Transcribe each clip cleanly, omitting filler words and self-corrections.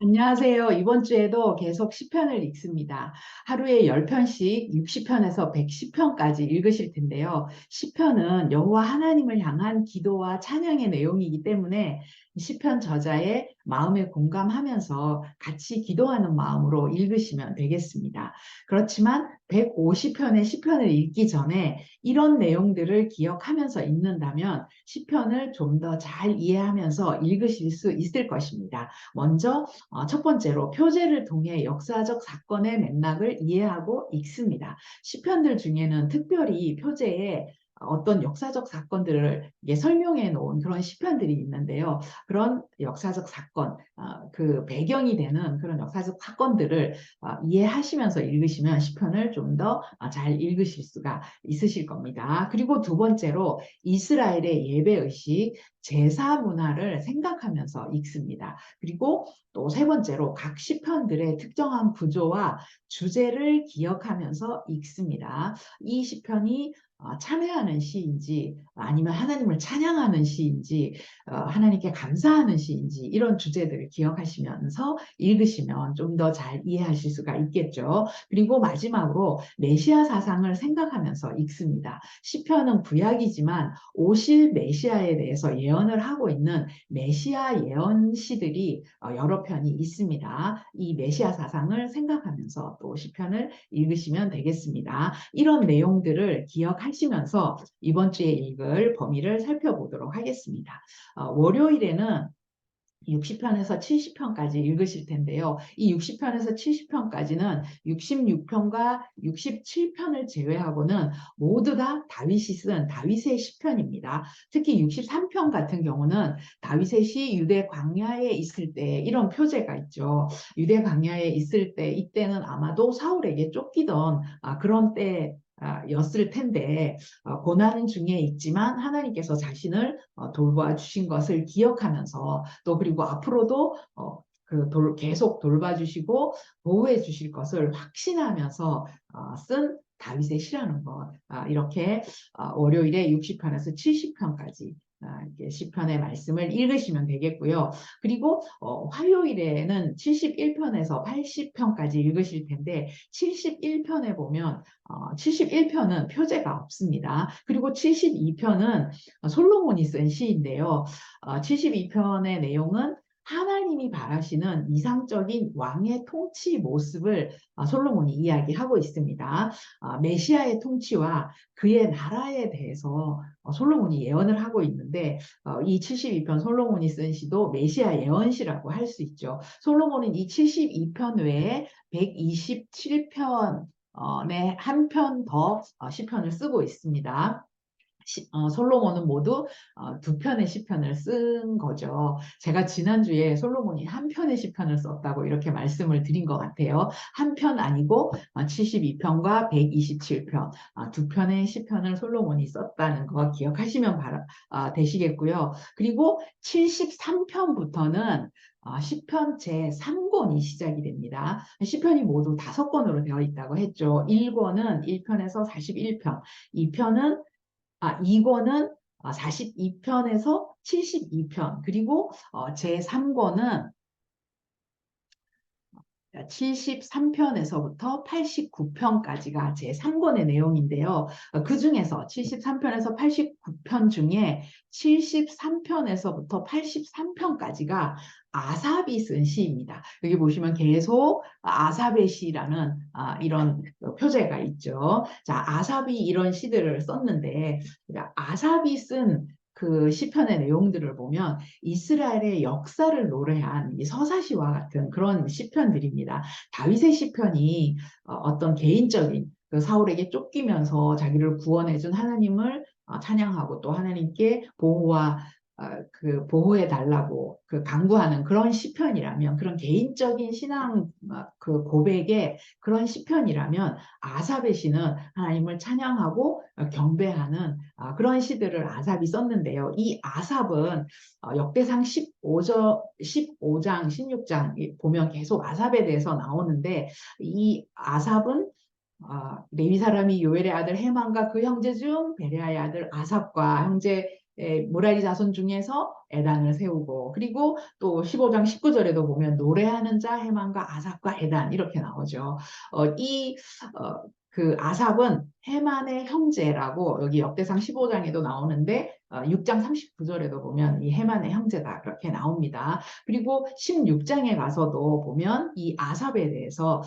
안녕하세요. 이번 주에도 계속 시편을 읽습니다. 하루에 10편씩 60편에서 110편까지 읽으실 텐데요. 시편은 여호와 하나님을 향한 기도와 찬양의 내용이기 때문에 시편 저자의 마음에 공감하면서 같이 기도하는 마음으로 읽으시면 되겠습니다. 그렇지만 150편의 시편을 읽기 전에 이런 내용들을 기억하면서 읽는다면 시편을 좀 더 잘 이해하면서 읽으실 수 있을 것입니다. 먼저 첫 번째로 표제를 통해 역사적 사건의 맥락을 이해하고 읽습니다. 시편들 중에는 특별히 표제에 어떤 역사적 사건들을 설명해 놓은 그런 시편들이 있는데요. 그런 역사적 사건, 그 배경이 되는 그런 역사적 사건들을 이해하시면서 읽으시면 시편을 좀 더 잘 읽으실 수가 있으실 겁니다. 그리고 두 번째로 이스라엘의 예배의식, 제사 문화를 생각하면서 읽습니다. 그리고 또 세 번째로 각 시편들의 특정한 구조와 주제를 기억하면서 읽습니다. 이 시편이 찬양하는 시인지 아니면 하나님을 찬양하는 시인지 하나님께 감사하는 시인지 이런 주제들을 기억하시면서 읽으시면 좀 더 잘 이해하실 수가 있겠죠. 그리고 마지막으로 메시아 사상을 생각하면서 읽습니다. 시편은 구약이지만 오실 메시아에 대해서 예언을 하고 있는 메시아 예언시들이 여러 편이 있습니다. 이 메시아 사상을 생각하면서 또 시편을 읽으시면 되겠습니다. 이런 내용들을 기억하시면서 이번 주에 읽을 범위를 살펴보도록 하겠습니다. 월요일에는 60편에서 70편까지 읽으실 텐데요. 이 60편에서 70편까지는 66편과 67편을 제외하고는 모두 다 다윗이 쓴 다윗의 시편입니다. 특히 63편 같은 경우는 다윗의 시 유대 광야에 있을 때 이런 표제가 있죠. 유대 광야에 있을 때 이때는 아마도 사울에게 쫓기던 그런 때 였을 텐데 고난 중에 있지만 하나님께서 자신을 돌봐 주신 것을 기억하면서 또 그리고 앞으로도 계속 돌봐주시고 보호해 주실 것을 확신하면서 쓴 다윗의 시라는 것. 이렇게 월요일에 60편에서 70편까지 이렇게 시편의 말씀을 읽으시면 되겠고요. 그리고 화요일에는 71편에서 80편까지 읽으실 텐데 71편에 보면 71편은 표제가 없습니다. 그리고 72편은 솔로몬이 쓴 시인데요. 72편의 내용은 하나님이 바라시는 이상적인 왕의 통치 모습을 솔로몬이 이야기하고 있습니다. 메시아의 통치와 그의 나라에 대해서 솔로몬이 예언을 하고 있는데 이 72편 솔로몬이 쓴 시도 메시아 예언시라고 할 수 있죠. 솔로몬은 이 72편 외에 127편 네, 한 편 더 시편을 쓰고 있습니다. 솔로몬은 모두 두 편의 시편을 쓴 거죠. 제가 지난주에 솔로몬이 한 편의 시편을 썼다고 이렇게 말씀을 드린 것 같아요. 한 편 아니고 72편과 127편 두 편의 시편을 솔로몬이 썼다는 거 기억하시면 되시겠고요. 그리고 73편부터는 시편 제3권이 시작이 됩니다. 시편이 모두 5권으로 되어 있다고 했죠. 1권은 1편에서 41편, 2권은 42편에서 72편, 그리고 제3권은 73편에서부터 89편까지가 제3권의 내용인데요. 그 중에서 73편에서 89편 중에 73편에서부터 83편까지가 아삽이 쓴 시입니다. 여기 보시면 계속 아삽의 시라는 이런 표제가 있죠. 자, 아삽이 이런 시들을 썼는데 아삽이 쓴 그 시편의 내용들을 보면 이스라엘의 역사를 노래한 이 서사시와 같은 그런 시편들입니다. 다윗의 시편이 어떤 개인적인 그 사울에게 쫓기면서 자기를 구원해준 하나님을 찬양하고 또 하나님께 보호와 그 보호해 달라고 그 간구하는 그런 시편이라면 그런 개인적인 신앙 그 고백의 그런 시편이라면 아삽의 시는 하나님을 찬양하고 경배하는 그런 시들을 아삽이 썼는데요. 이 아삽은 역대상 15장, 16장 보면 계속 아삽에 대해서 나오는데 이 아삽은 레위 사람이 요엘의 아들 헤만과 그 형제 중 베레아의 아들 아삽과 형제 모라리 자손 중에서 에단을 세우고, 그리고 또 15장 19절에도 보면 노래하는 자 헤만과 아삽과 에단 이렇게 나오죠. 그 아삽은 헤만의 형제라고 여기 역대상 15장에도 나오는데 6장 39절에도 보면 이 헤만의 형제다 그렇게 나옵니다. 그리고 16장에 가서도 보면 이 아삽에 대해서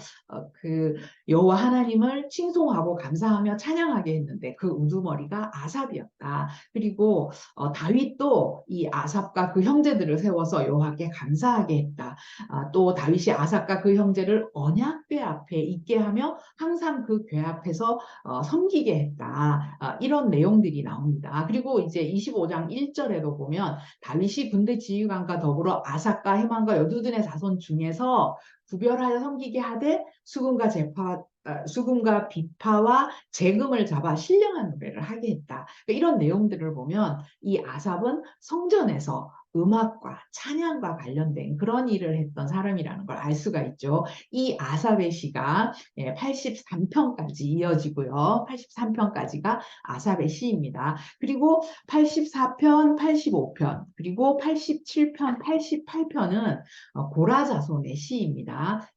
그 여호와 하나님을 칭송하고 감사하며 찬양하게 했는데 그 우두머리가 아삽이었다. 그리고 다윗도 이 아삽과 그 형제들을 세워서 여호와께 감사하게 했다. 또 다윗이 아삽과 그 형제를 언약궤 앞에 있게 하며 항상 그 궤 앞에서 섬기게 했다. 이런 내용들이 나옵니다. 그리고 이제 25장 1절에도 보면 다윗이 군대 지휘관과 더불어 아삽과 헤만과 여두둔의 자손 중에서 구별하여 섬기게 하되 수금과 비파와 재금을 잡아 신령한 노래를 하게 했다. 그러니까 이런 내용들을 보면 이 아삽은 성전에서 음악과 찬양과 관련된 그런 일을 했던 사람이라는 걸 알 수가 있죠. 이 아삽의 시가 83편까지 이어지고요. 83편까지가 아삽의 시입니다. 그리고 84편, 85편, 그리고 87편, 88편은 고라 자손의 시입니다.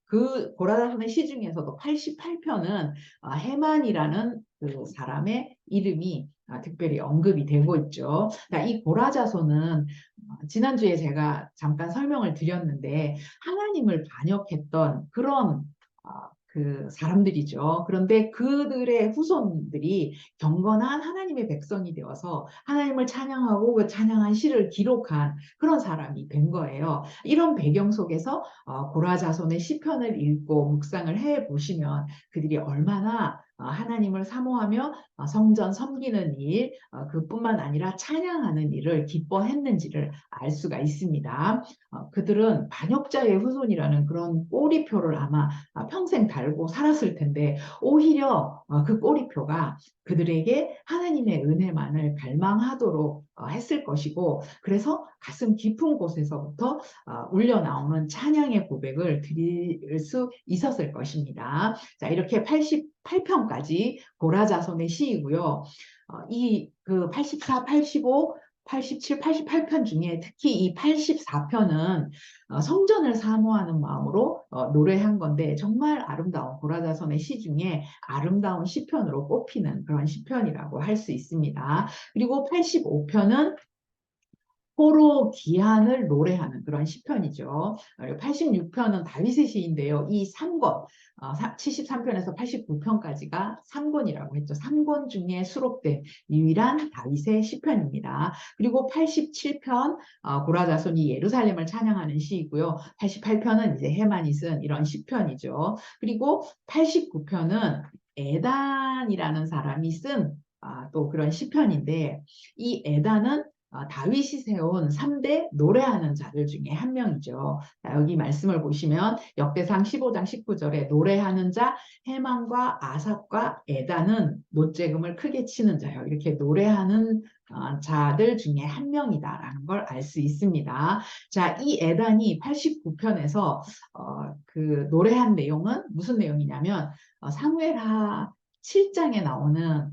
그 고라 자손의 시 중에서도 88편은 헤만이라는 그 사람의 이름이 특별히 언급이 되고 있죠. 이 고라 자손은 지난주에 제가 잠깐 설명을 드렸는데 하나님을 반역했던 그런 그 사람들이죠. 그런데 그들의 후손들이 경건한 하나님의 백성이 되어서 하나님을 찬양하고 그 찬양한 시를 기록한 그런 사람이 된 거예요. 이런 배경 속에서 고라 자손의 시편을 읽고 묵상을 해 보시면 그들이 얼마나 하나님을 사모하며 성전 섬기는 일, 그뿐만 아니라 찬양하는 일을 기뻐했는지를 알 수가 있습니다. 그들은 반역자의 후손이라는 그런 꼬리표를 아마 평생 달고 살았을 텐데 오히려 그 꼬리표가 그들에게 하나님의 은혜만을 갈망하도록 했을 것이고, 그래서 가슴 깊은 곳에서부터 울려 나오는 찬양의 고백을 드릴 수 있었을 것입니다. 자, 이렇게 88편까지 고라 자손의 시이고요. 이 그 84, 85, 87, 88편 중에 특히 이 84편은 성전을 사모하는 마음으로 노래한 건데 정말 아름다운 고라 자손의 시 중에 아름다운 시편으로 꼽히는 그런 시편이라고 할 수 있습니다. 그리고 85편은 포로 기한을 노래하는 그런 시편이죠. 86편은 다윗의 시인데요. 이 3권, 73편에서 89편까지가 3권이라고 했죠. 3권 중에 수록된 유일한 다윗의 시편입니다. 그리고 87편, 고라 자손이 예루살렘을 찬양하는 시이고요. 88편은 이제 헤만이 쓴 이런 시편이죠. 그리고 89편은 에단이라는 사람이 쓴 또 그런 시편인데, 이 에단은 다윗이 세운 3대 노래하는 자들 중에 한 명이죠. 자, 여기 말씀을 보시면 역대상 15장 19절에 노래하는 자 헤만과 아삽과 에단은 노재금을 크게 치는 자요. 이렇게 노래하는 자들 중에 한 명이다라는 걸 알 수 있습니다. 자, 이 에단이 89편에서 그 노래한 내용은 무슨 내용이냐면 사무엘하 7장에 나오는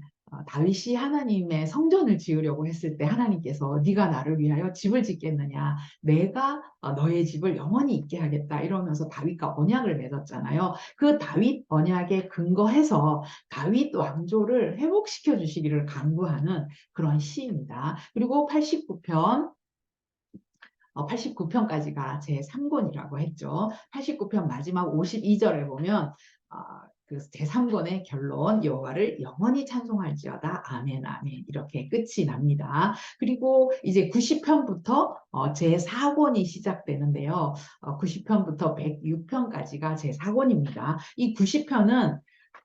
다윗이 하나님의 성전을 지으려고 했을 때 하나님께서 네가 나를 위하여 집을 짓겠느냐, 내가 너의 집을 영원히 있게 하겠다 이러면서 다윗과 언약을 맺었잖아요. 그 다윗 언약에 근거해서 다윗 왕조를 회복시켜 주시기를 간구하는 그런 시입니다. 그리고 89편까지가 제 3권이라고 했죠. 89편 마지막 52절에 보면 그 제3권의 결론, 여호와를 영원히 찬송할지어다 아멘 아멘 이렇게 끝이 납니다. 그리고 이제 90편부터 제4권이 시작되는데요. 90편부터 106편까지가 제4권입니다. 이 90편은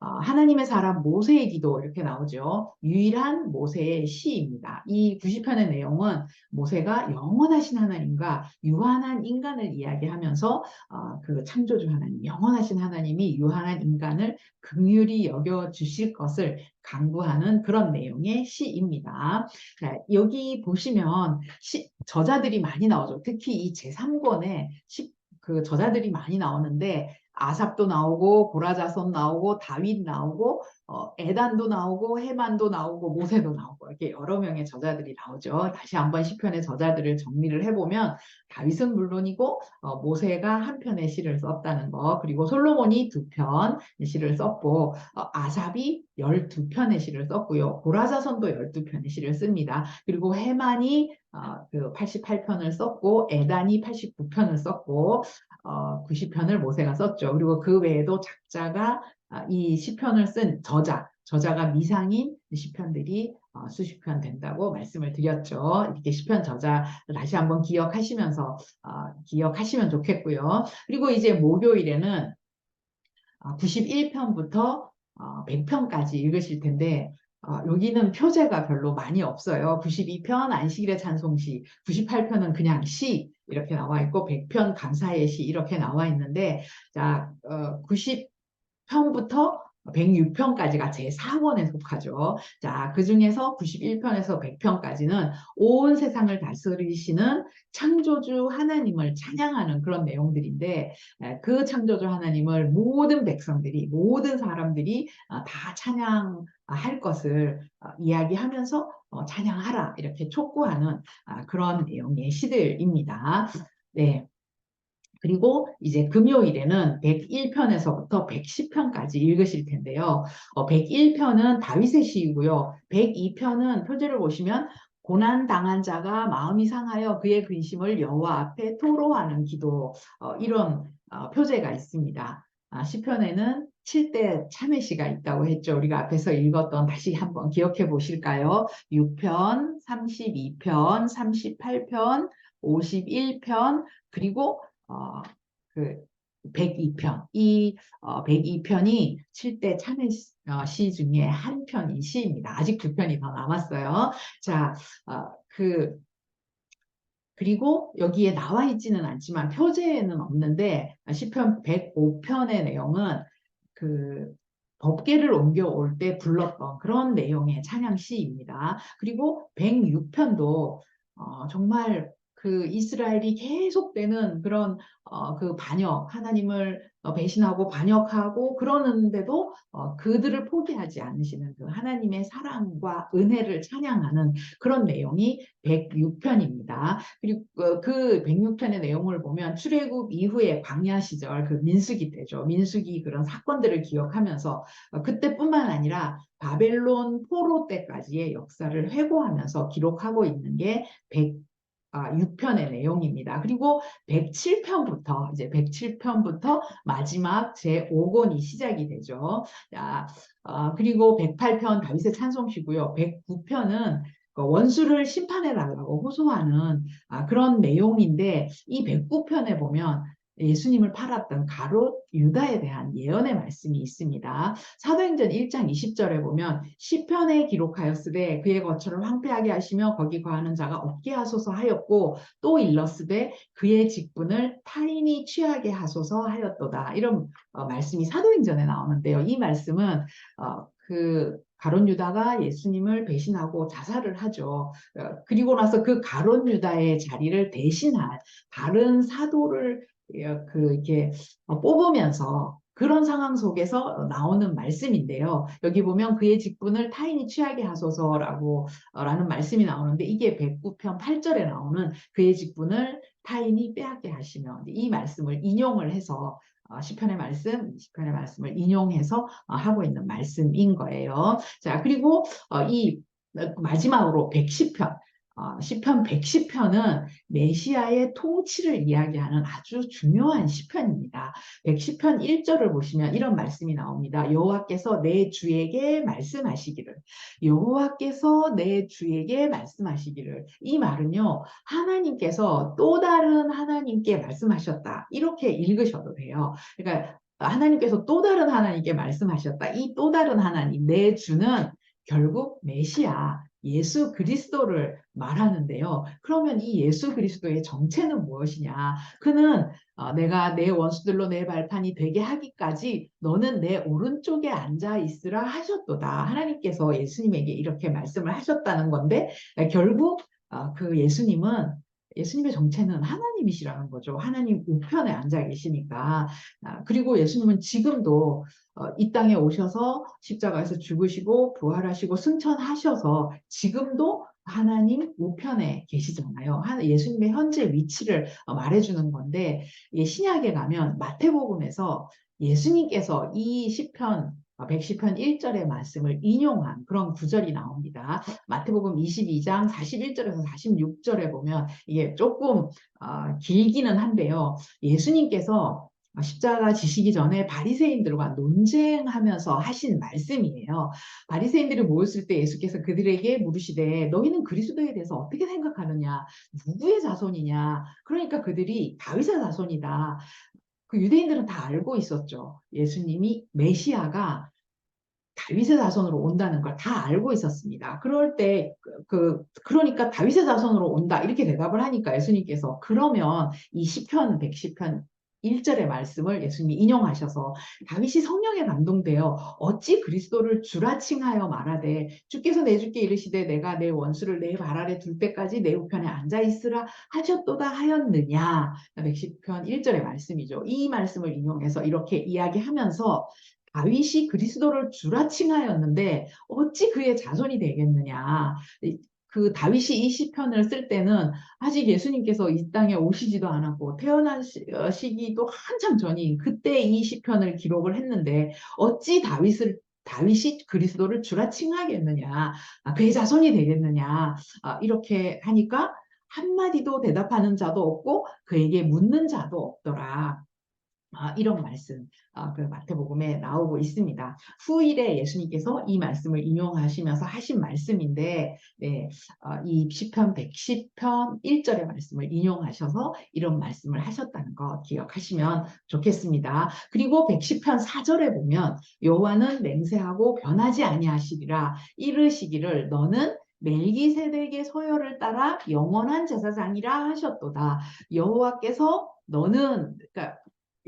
하나님의 사람 모세의 기도 이렇게 나오죠. 유일한 모세의 시입니다. 이 90편의 내용은 모세가 영원하신 하나님과 유한한 인간을 이야기하면서 그 창조주 하나님, 영원하신 하나님이 유한한 인간을 긍휼히 여겨주실 것을 강구하는 그런 내용의 시입니다. 자, 여기 보시면 저자들이 많이 나오죠. 특히 이 제3권에 그 저자들이 많이 나오는데 아삽도 나오고 고라자손 나오고 다윗 나오고 에단도 나오고 헤만도 나오고 모세도 나오고 이렇게 여러 명의 저자들이 나오죠. 다시 한번 시편의 저자들을 정리를 해보면 다윗은 물론이고 모세가 한 편의 시를 썼다는 거, 그리고 솔로몬이 2편 시를 썼고 아삽이 12편의 시를 썼고요. 고라자손도 12편의 시를 씁니다. 그리고 헤만이 그 88편을 썼고 에단이 89편을 썼고 90편을 모세가 썼죠. 그리고 그 외에도 작자가 이 시편을 쓴 저자가 미상인 시편들이 수십 편 된다고 말씀을 드렸죠. 이렇게 시편 저자를 다시 한번 기억하시면 좋겠고요. 그리고 이제 목요일에는 91편부터 100편까지 읽으실 텐데 여기는 표제가 별로 많이 없어요. 92편 안식일의 찬송시, 98편은 그냥 시 이렇게 나와 있고 100편 감사의 시 이렇게 나와 있는데, 자, 90편부터 106편까지가 제4권에 속하죠. 자, 그 중에서 91편에서 100편까지는 온 세상을 다스리시는 창조주 하나님을 찬양하는 그런 내용들인데, 그 창조주 하나님을 모든 백성들이, 모든 사람들이 다 찬양할 것을 이야기하면서 찬양하라 이렇게 촉구하는 그런 내용의 시들입니다. 네. 그리고 이제 금요일에는 101편에서부터 110편까지 읽으실 텐데요. 101편은 다윗의 시이고요. 102편은 표제를 보시면 고난당한 자가 마음이 상하여 그의 근심을 여호와 앞에 토로하는 기도, 이런 표제가 있습니다. 시편에는 7대 참회시가 있다고 했죠. 우리가 앞에서 읽었던, 다시 한번 기억해 보실까요? 6편, 32편, 38편, 51편, 그리고 그 102편. 이 102편이 7대 참회 시 중에 한 편인 시입니다. 아직 2편이 더 남았어요. 자, 그리고 여기에 나와 있지는 않지만 표제에는 없는데 시편 105편의 내용은 그 법궤를 옮겨올 때 불렀던 그런 내용의 찬양시입니다. 그리고 106편도 정말 그 이스라엘이 계속되는 그런 그 반역, 하나님을 배신하고 반역하고 그러는데도 그들을 포기하지 않으시는 그 하나님의 사랑과 은혜를 찬양하는 그런 내용이 106편입니다. 그리고 그 106편의 내용을 보면 출애굽 이후에 광야 시절 그 민수기 때죠. 민수기 그런 사건들을 기억하면서 그때뿐만 아니라 바벨론 포로 때까지의 역사를 회고하면서 기록하고 있는 게 106편의 내용입니다. 그리고 107편부터 마지막 제5권이 시작이 되죠. 자, 그리고 108편 다윗의 찬송시고요. 109편은 원수를 심판해 달라고 호소하는 그런 내용인데, 이 109편에 보면 예수님을 팔았던 가롯 유다에 대한 예언의 말씀이 있습니다. 사도행전 1장 20절에 보면 시편에 기록하였으되 그의 거처를 황폐하게 하시며 거기 거하는 자가 없게 하소서 하였고, 또 일렀으되 그의 직분을 타인이 취하게 하소서 하였도다. 이런 말씀이 사도행전에 나오는데요. 이 말씀은 그 가룟 유다가 예수님을 배신하고 자살을 하죠. 그리고 나서 그 가룟 유다의 자리를 대신할 다른 사도를 이렇게 뽑으면서 그런 상황 속에서 나오는 말씀인데요. 여기 보면 그의 직분을 타인이 취하게 하소서라고 라는 말씀이 나오는데, 이게 109편 8절에 나오는 그의 직분을 타인이 빼앗게 하시며, 이 말씀을 인용을 해서 시편의 말씀을 인용해서 하고 있는 말씀인 거예요. 자, 그리고 이 마지막으로 110편. 시편 110편은 메시아의 통치를 이야기하는 아주 중요한 시편입니다. 110편 1절을 보시면 이런 말씀이 나옵니다. 여호와께서 내 주에게 말씀하시기를. 여호와께서 내 주에게 말씀하시기를. 이 말은요, 하나님께서 또 다른 하나님께 말씀하셨다, 이렇게 읽으셔도 돼요. 그러니까 하나님께서 또 다른 하나님께 말씀하셨다. 이 또 다른 하나님, 내 주는 결국 메시아 예수 그리스도를 말하는데요. 그러면 이 예수 그리스도의 정체는 무엇이냐? 그는 내가 내 원수들로 내 발판이 되게 하기까지 너는 내 오른쪽에 앉아 있으라 하셨도다. 하나님께서 예수님에게 이렇게 말씀을 하셨다는 건데, 결국 그 예수님은 예수님의 정체는 하나님이시라는 거죠. 하나님 우편에 앉아 계시니까. 그리고 예수님은 지금도 이 땅에 오셔서 십자가에서 죽으시고 부활하시고 승천하셔서 지금도 하나님 우편에 계시잖아요. 예수님의 현재 위치를 말해주는 건데, 신약에 가면 마태복음에서 예수님께서 이 시편 110편 1절의 말씀을 인용한 그런 구절이 나옵니다. 마태복음 22장 41절에서 46절에 보면 이게 조금 길기는 한데요. 예수님께서 십자가 지시기 전에 바리새인들과 논쟁하면서 하신 말씀이에요. 바리새인들이 모였을 때 예수께서 그들에게 물으시되 너희는 그리스도에 대해서 어떻게 생각하느냐? 누구의 자손이냐? 그러니까 그들이 다윗의 자손이다. 그 유대인들은 다 알고 있었죠. 예수님이 메시아가 다윗의 자손으로 온다는 걸 다 알고 있었습니다. 그럴 때, 그러니까 다윗의 자손으로 온다. 이렇게 대답을 하니까 예수님께서 그러면 이 시편 110편 1절의 말씀을 예수님이 인용하셔서 다윗이 성령에 감동되어 어찌 그리스도를 주라 칭하여 말하되 주께서 내 주께 이르시되 내가 내 원수를 내 발 아래 둘 때까지 내 우편에 앉아 있으라 하셨도다 하였느냐. 110편 1절의 말씀이죠. 이 말씀을 인용해서 이렇게 이야기하면서 다윗이 그리스도를 주라 칭하였는데 어찌 그의 자손이 되겠느냐. 그 다윗이 이 시편을 쓸 때는 아직 예수님께서 이 땅에 오시지도 않았고 태어난 시기도 한참 전인 그때 이 시편을 기록을 했는데 어찌 다윗이 그리스도를 주라 칭하겠느냐, 그의 자손이 되겠느냐, 이렇게 하니까 한마디도 대답하는 자도 없고 그에게 묻는 자도 없더라. 이런 말씀, 그 마태복음에 나오고 있습니다. 후일에 예수님께서 이 말씀을 인용하시면서 하신 말씀인데, 네, 이 시편 110편 1절의 말씀을 인용하셔서 이런 말씀을 하셨다는 거 기억하시면 좋겠습니다. 그리고 110편 4절에 보면 여호와는 맹세하고 변하지 아니하시리라 이르시기를 너는 멜기세덱의 서열을 따라 영원한 제사장이라 하셨도다. 여호와께서 너는, 그러니까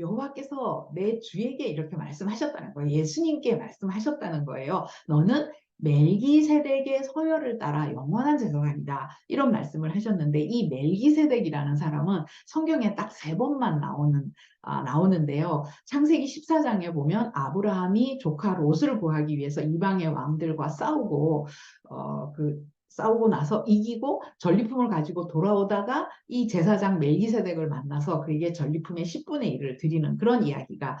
여호와께서 내 주에게 이렇게 말씀하셨다는 거예요. 예수님께 말씀하셨다는 거예요. 너는 멜기세덱의 서열을 따라 영원한 제사장이다. 이런 말씀을 하셨는데 이 멜기세덱이라는 사람은 성경에 딱 3번만 나오는데요. 창세기 14장에 보면 아브라함이 조카 롯을 구하기 위해서 이방의 왕들과 싸우고 나서 이기고 전리품을 가지고 돌아오다가 이 제사장 멜기세덱을 만나서 그에게 전리품의 10분의 1을 드리는 그런 이야기가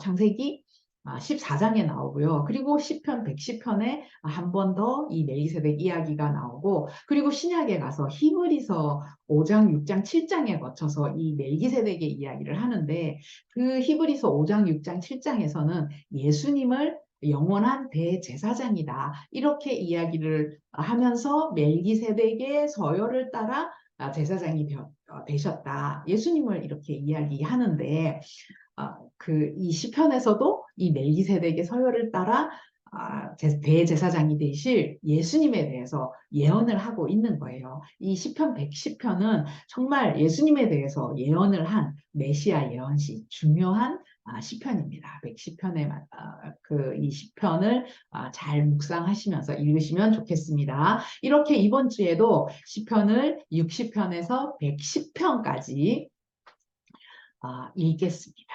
창세기 14장에 나오고요. 그리고 시편 110편에 한 번 더 이 멜기세덱 이야기가 나오고, 그리고 신약에 가서 히브리서 5장, 6장, 7장에 거쳐서 이 멜기세덱의 이야기를 하는데 그 히브리서 5장, 6장, 7장에서는 예수님을 영원한 대제사장이다. 이렇게 이야기를 하면서 멜기세덱의 서열을 따라 제사장이 되셨다. 예수님을 이렇게 이야기하는데 이 시편에서도 이 멜기세덱의 서열을 따라 대제사장이 되실 예수님에 대해서 예언을 하고 있는 거예요. 이 시편 110편은 정말 예수님에 대해서 예언을 한 메시아 예언시 중요한 시편입니다. 110편의 이 시편을 잘 묵상하시면서 읽으시면 좋겠습니다. 이렇게 이번 주에도 시편을 60편에서 110편까지 읽겠습니다.